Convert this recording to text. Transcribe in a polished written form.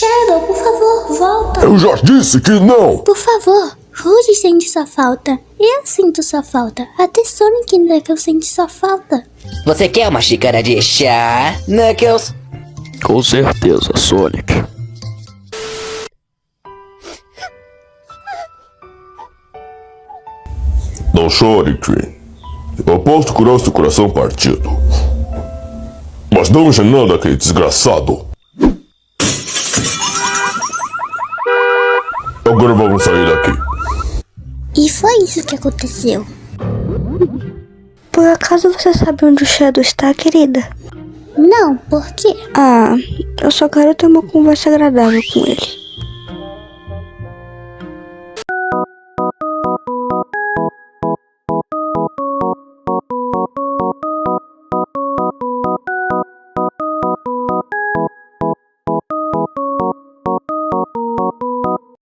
Shadow, por favor, volta. Eu já disse que não. Por favor, Rude sente sua falta. Eu sinto sua falta. Até Sonic e Knuckles sente sua falta. Você quer uma xícara de chá, Knuckles? Com certeza, Sonic. Não chore, Green. Eu posso curar seu coração partido. Mas não enche nada aquele desgraçado. Agora vamos sair daqui. E foi isso que aconteceu. Por acaso você sabe onde o Shadow está, querida? Não, por quê? Eu só quero ter uma conversa agradável com ele.